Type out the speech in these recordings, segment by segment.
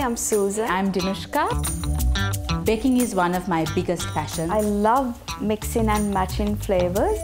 I'm Susan. I'm Dinushka. Baking is one of my biggest passions. I love mixing and matching flavors.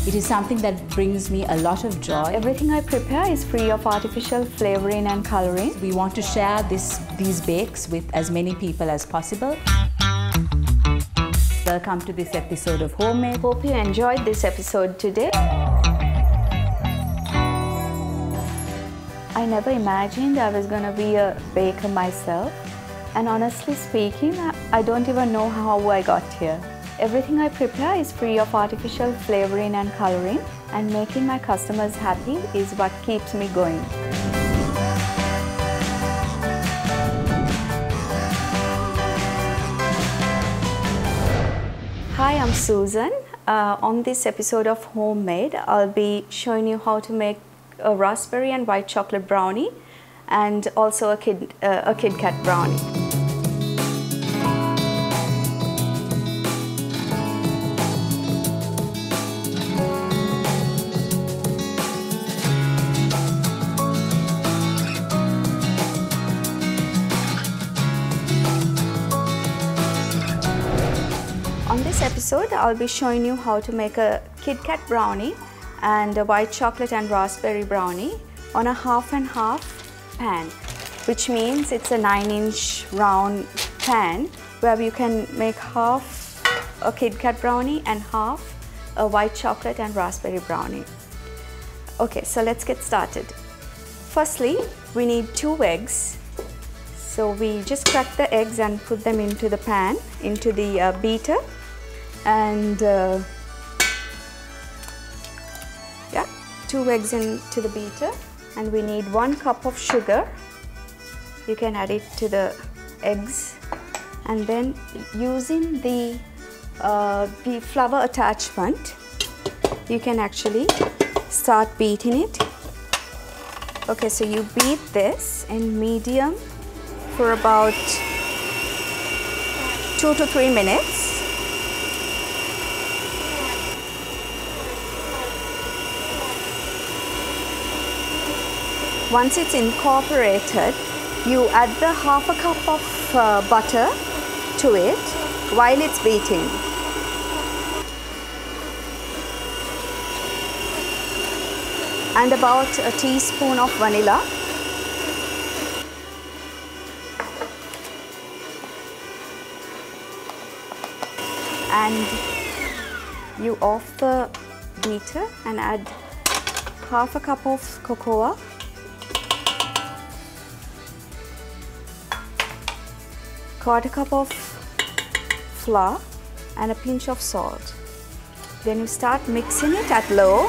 It is something that brings me a lot of joy. Everything I prepare is free of artificial flavoring and coloring. We want to share these bakes with as many people as possible. Welcome to this episode of Homemade. Hope you enjoyed this episode today. I never imagined I was going to be a baker myself. And honestly speaking, I don't even know how I got here. Everything I prepare is free of artificial flavoring and coloring, and making my customers happy is what keeps me going. Hi, I'm Susan. On this episode of Homemade, I'll be showing you how to make a raspberry and white chocolate brownie and also a Kit Kat brownie. On this episode, I'll be showing you how to make a Kit Kat brownie and a white chocolate and raspberry brownie on a half and half pan, which means it's a 9-inch round pan where you can make half a Kit Kat brownie and half a white chocolate and raspberry brownie. Okay, so let's get started. Firstly, we need 2 eggs. So we just crack the eggs and put them into the pan, into the beater. And 2 eggs into the beater, and we need 1 cup of sugar. You can add it to the eggs, and then using the flour attachment, you can actually start beating it. Okay, so you beat this in medium for about 2 to 3 minutes. Once it's incorporated, you add the half a cup of butter to it while it's beating. And about a teaspoon of vanilla. And you off the beater and add half a cup of cocoa, quarter cup of flour, and a pinch of salt. Then you start mixing it at low.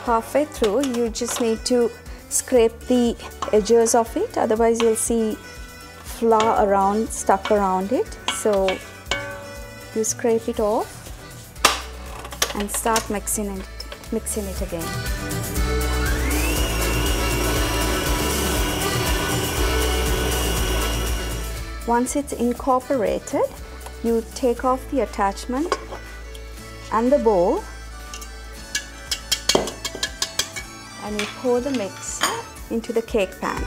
Halfway through, you just need to scrape the edges of it, otherwise you'll see flour stuck around it. So you scrape it off and start mixing it again. Once it's incorporated, you take off the attachment and the bowl, and you pour the mix into the cake pan.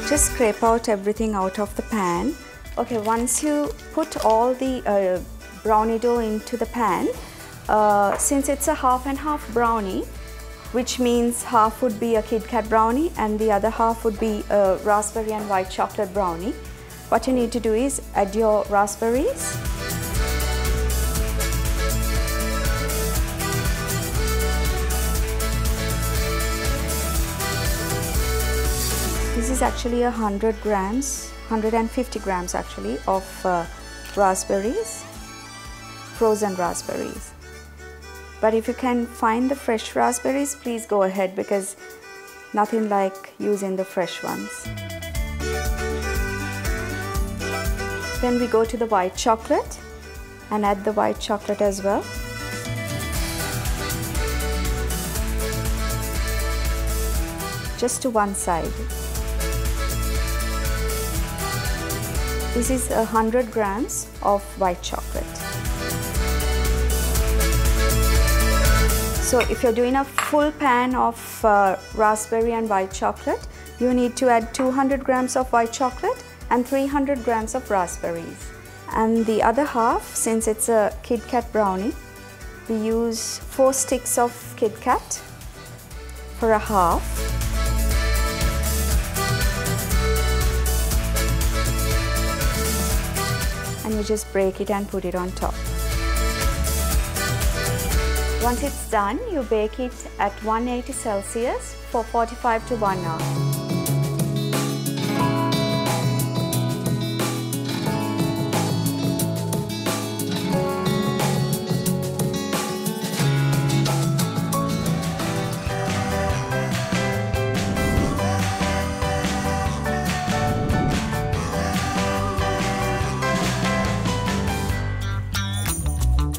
Just scrape out everything out of the pan. Okay, once you put all the brownie dough into the pan, since it's a half and half brownie, which means half would be a Kit Kat brownie and the other half would be a raspberry and white chocolate brownie, what you need to do is add your raspberries. This is actually 100 grams, 150 grams actually of raspberries, frozen raspberries. But if you can find the fresh raspberries, please go ahead, because nothing like using the fresh ones. Then we go to the white chocolate and add the white chocolate as well. just to one side. This is 100 grams of white chocolate. So if you're doing a full pan of raspberry and white chocolate, you need to add 200 grams of white chocolate and 300 grams of raspberries. And the other half, since it's a Kit Kat brownie, we use 4 sticks of Kit Kat for a half. And you just break it and put it on top. Once it's done, you bake it at 180 Celsius for 45 to 1 hour.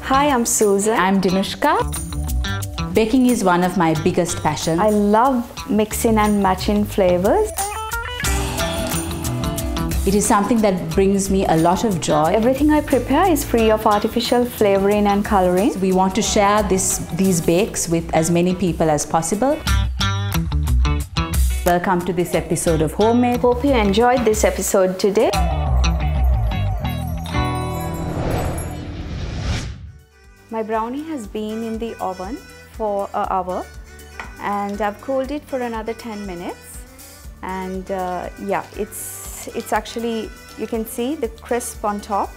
Hi, I'm Susan. I'm Dinushka. Baking is one of my biggest passions. I love mixing and matching flavors. It is something that brings me a lot of joy. Everything I prepare is free of artificial flavoring and coloring. We want to share these bakes with as many people as possible. Welcome to this episode of Homemade. Hope you enjoyed this episode today. My brownie has been in the oven for an hour and I've cooled it for another 10 minutes. And yeah, it's actually, you can see the crisp on top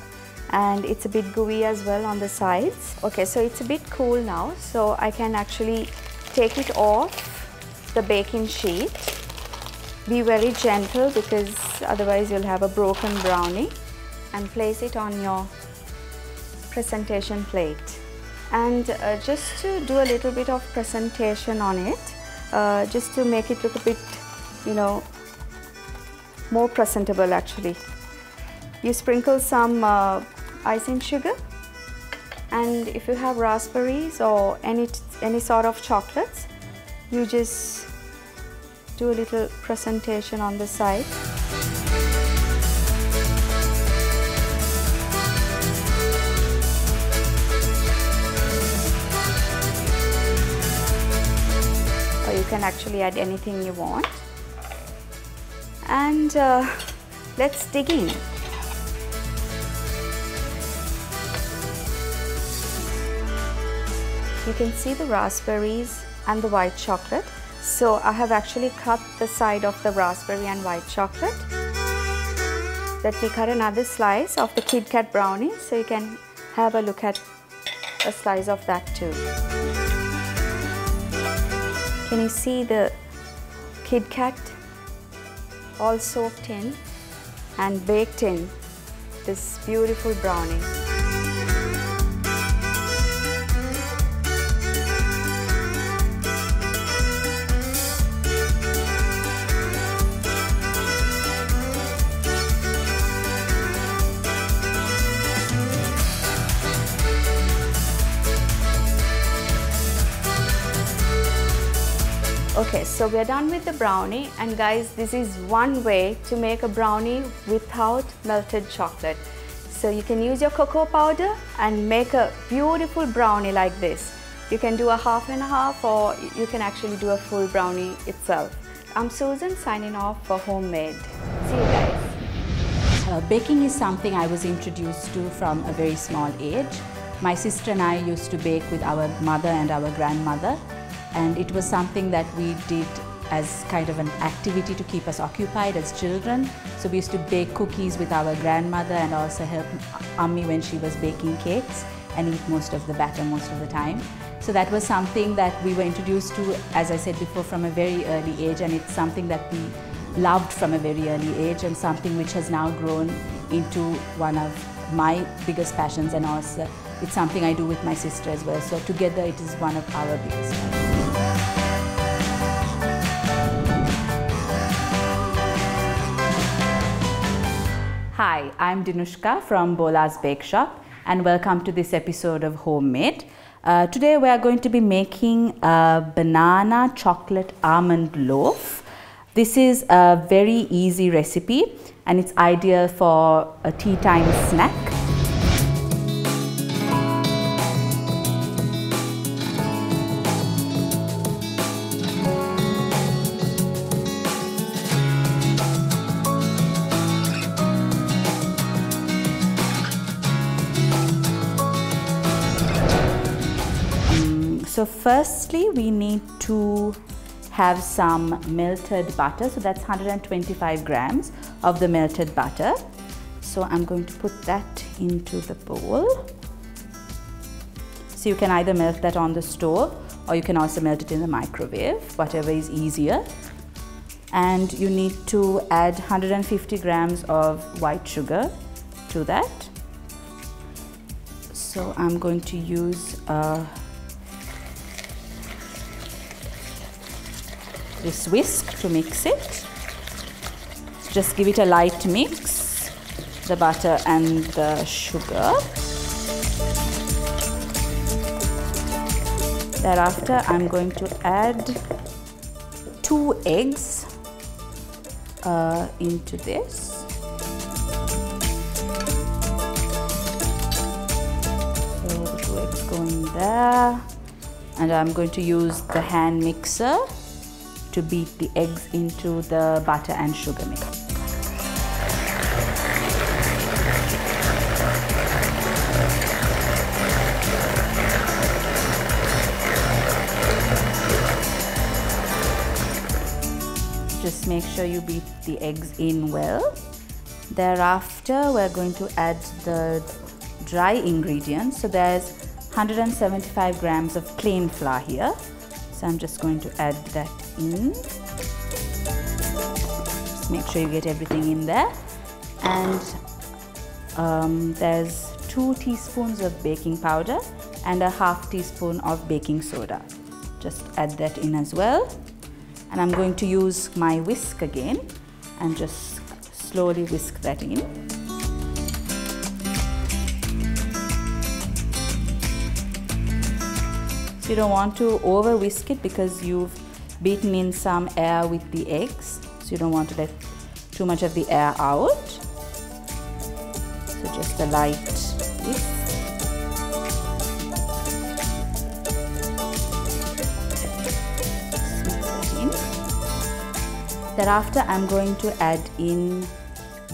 and it's a bit gooey as well on the sides. Okay, so it's a bit cool now, so I can actually take it off the baking sheet. Be very gentle because otherwise you'll have a broken brownie, and place it on your presentation plate. And just to do a little bit of presentation on it, just to make it look a bit, you know, more presentable actually. You sprinkle some icing sugar, and if you have raspberries or any sort of chocolates, you just do a little presentation on the side. Or you can actually add anything you want. And let's dig in. You can see the raspberries and the white chocolate. So I have actually cut the side of the raspberry and white chocolate. Let me cut another slice of the Kit Kat brownie so you can have a look at a slice of that too. Can you see the Kit Kat all soaked in and baked in this beautiful brownie? Okay, so we're done with the brownie, and guys, this is one way to make a brownie without melted chocolate. So you can use your cocoa powder and make a beautiful brownie like this. You can do a half and a half, or you can actually do a full brownie itself. I'm Susan, signing off for Homemade. See you guys. Baking is something I was introduced to from a very small age. My sister and I used to bake with our mother and our grandmother. And it was something that we did as kind of an activity to keep us occupied as children. So we used to bake cookies with our grandmother and also help Ammi when she was baking cakes and eat most of the batter most of the time. So that was something that we were introduced to, as I said before, from a very early age, and it's something that we loved from a very early age, and something which has now grown into one of my biggest passions, and also it's something I do with my sister as well. So together it is one of our biggest passions. Hi, I'm Dinushka from Bola's Bake Shop, and welcome to this episode of Homemade. Today we are going to be making a banana chocolate almond loaf. This is a very easy recipe and it's ideal for a tea time snack. So firstly, we need to have some melted butter. So that's 125 grams of the melted butter. So I'm going to put that into the bowl. So you can either melt that on the stove or you can also melt it in the microwave, whatever is easier. And you need to add 150 grams of white sugar to that. So I'm going to use this whisk to mix it. Just give it a light mix, the butter and the sugar. Thereafter, I'm going to add 2 eggs into this. So the 2 eggs go in there, and I'm going to use the hand mixer to beat the eggs into the butter and sugar mix. Just make sure you beat the eggs in well. Thereafter, we're going to add the dry ingredients. So there's 175 grams of plain flour here. So I'm just going to add that in. Just make sure you get everything in there. And there's 2 teaspoons of baking powder and a half teaspoon of baking soda. Just add that in as well. And I'm going to use my whisk again and just slowly whisk that in. You don't want to over whisk it because you've beaten in some air with the eggs, so you don't want to let too much of the air out. So just a light whisk. Mix that in. Thereafter, I'm going to add in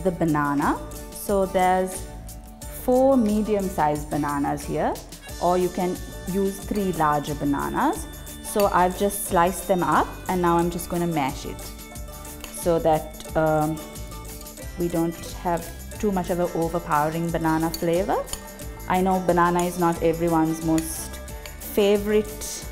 the banana. So there's 4 medium-sized bananas here, or you can use 3 larger bananas. So I've just sliced them up and now I'm just going to mash it so that we don't have too much of an overpowering banana flavor. I know banana is not everyone's most favorite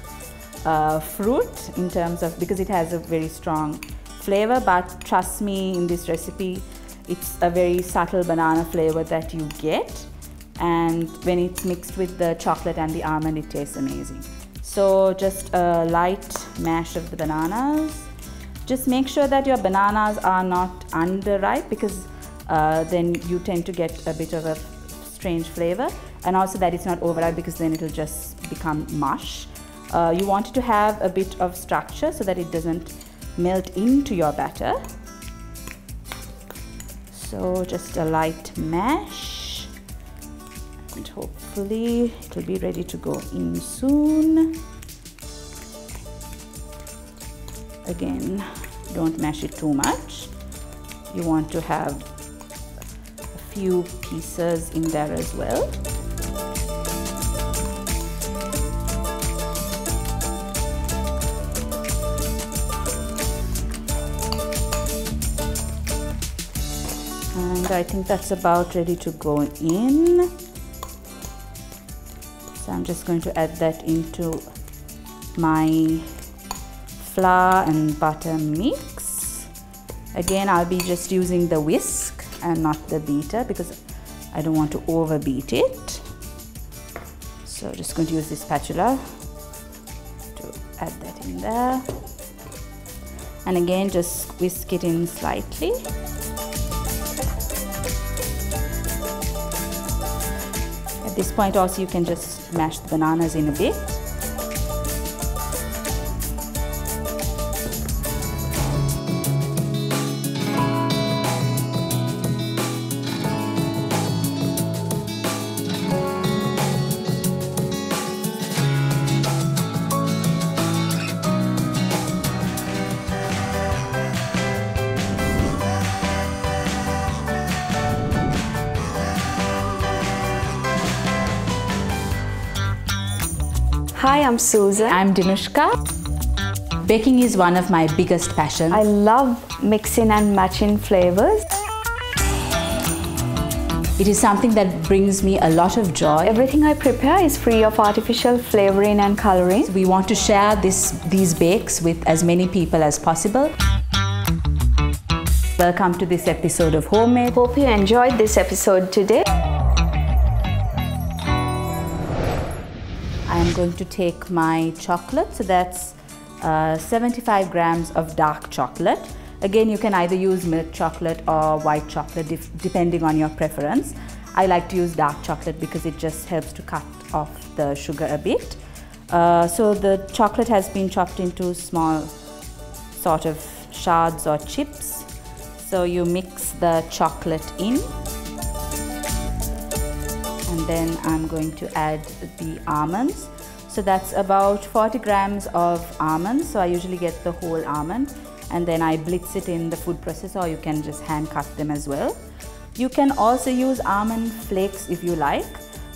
fruit in terms of, because it has a very strong flavor, but trust me, in this recipe it's a very subtle banana flavor that you get. And when it's mixed with the chocolate and the almond, it tastes amazing. So just a light mash of the bananas. Just make sure that your bananas are not underripe, because then you tend to get a bit of a strange flavor. And also that it's not overripe, because then it'll just become mush. You want it to have a bit of structure so that it doesn't melt into your batter. So just a light mash. And hopefully it will be ready to go in soon. Again, don't mash it too much. You want to have a few pieces in there as well. And I think that's about ready to go in. So I'm just going to add that into my flour and butter mix. Again, I'll be just using the whisk and not the beater because I don't want to overbeat it. So just going to use this spatula to add that in there. And again, just whisk it in slightly. At this point also you can just mash the bananas in a bit. Hi, I'm Susan. I'm Dinushka. Baking is one of my biggest passions. I love mixing and matching flavors. It is something that brings me a lot of joy. Everything I prepare is free of artificial flavoring and coloring. We want to share these bakes with as many people as possible. Welcome to this episode of Homemade. Hope you enjoyed this episode today. I am going to take my chocolate, so that's 75 grams of dark chocolate. Again, you can either use milk chocolate or white chocolate depending on your preference. I like to use dark chocolate because it just helps to cut off the sugar a bit. So the chocolate has been chopped into small sort of shards or chips. So you mix the chocolate in. And then I'm going to add the almonds. So that's about 40 grams of almonds. So I usually get the whole almond and then I blitz it in the food processor, or you can just hand cut them as well. You can also use almond flakes if you like,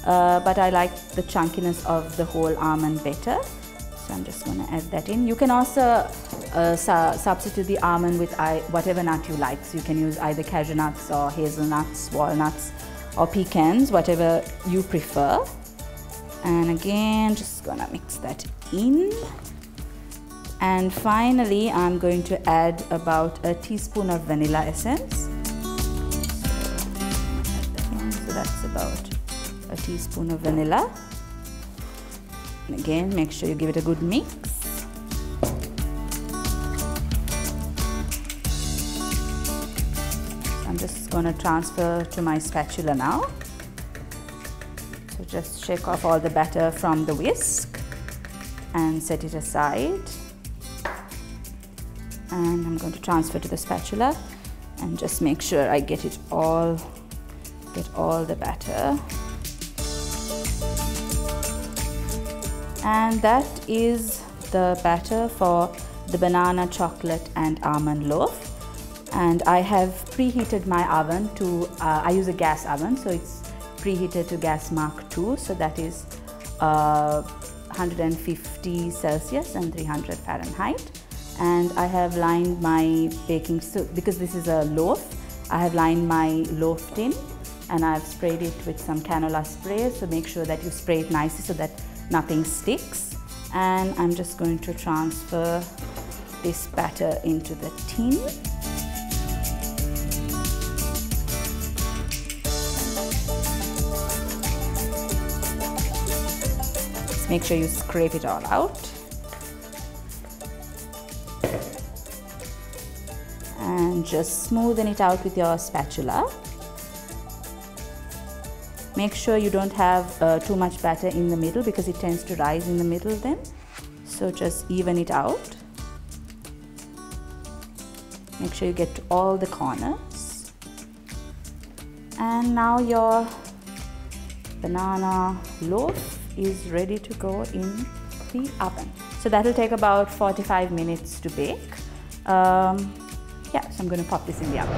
but I like the chunkiness of the whole almond better. So I'm just going to add that in. You can also substitute the almond with whatever nut you like. So you can use either cashew nuts or hazelnuts, walnuts or pecans, whatever you prefer. And again, just gonna mix that in. And finally, I'm going to add about a teaspoon of vanilla essence. So that's about a teaspoon of vanilla. And again, make sure you give it a good mix. I'm just gonna transfer to my spatula now. So just shake off all the batter from the whisk and set it aside. And I'm going to transfer to the spatula and just make sure I get all the batter. And that is the batter for the banana, chocolate and almond loaf. And I have preheated my oven to, I use a gas oven, so it's preheated to gas mark II, so that is 150 Celsius and 300 Fahrenheit. And I have lined my baking, so because this is a loaf, I have lined my loaf tin and I've sprayed it with some canola spray, so make sure that you spray it nicely so that nothing sticks. And I'm just going to transfer this batter into the tin. Make sure you scrape it all out. And just smoothen it out with your spatula. Make sure you don't have too much batter in the middle because it tends to rise in the middle then. So just even it out. Make sure you get to all the corners. And now your banana loaf is ready to go in the oven. So that will take about 45 minutes to bake. Yeah, so I'm going to pop this in the oven.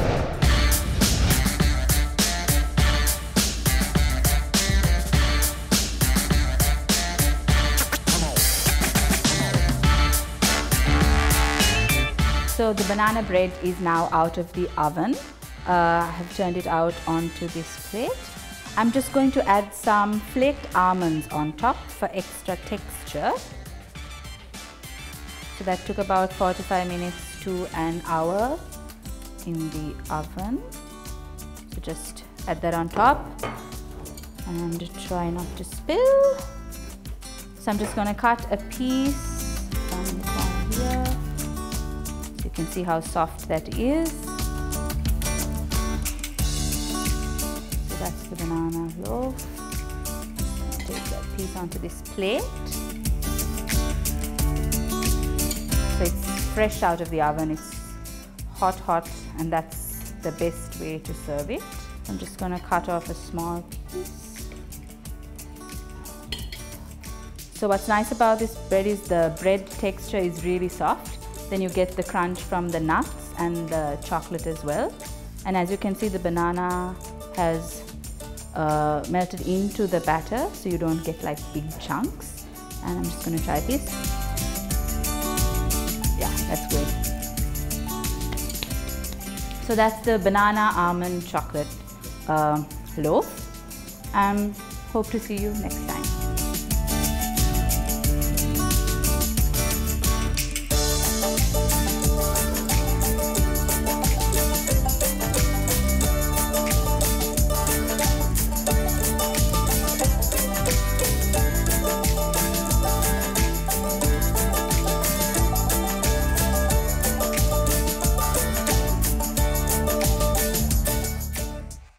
So the banana bread is now out of the oven. I have turned it out onto this plate. I'm just going to add some flaked almonds on top for extra texture. So that took about 45 minutes to an hour in the oven. So just add that on top and try not to spill. So I'm just going to cut a piece from the corner here. So you can see how soft that is. That's the banana loaf. Take that piece onto this plate. So it's fresh out of the oven, it's hot, and that's the best way to serve it. I'm just going to cut off a small piece. So what's nice about this bread is the bread texture is really soft. Then you get the crunch from the nuts and the chocolate as well. And as you can see, the banana has melted into the batter, so you don't get like big chunks. And I'm just going to try this. Yeah, that's good. So that's the banana almond chocolate loaf. And hope to see you next time.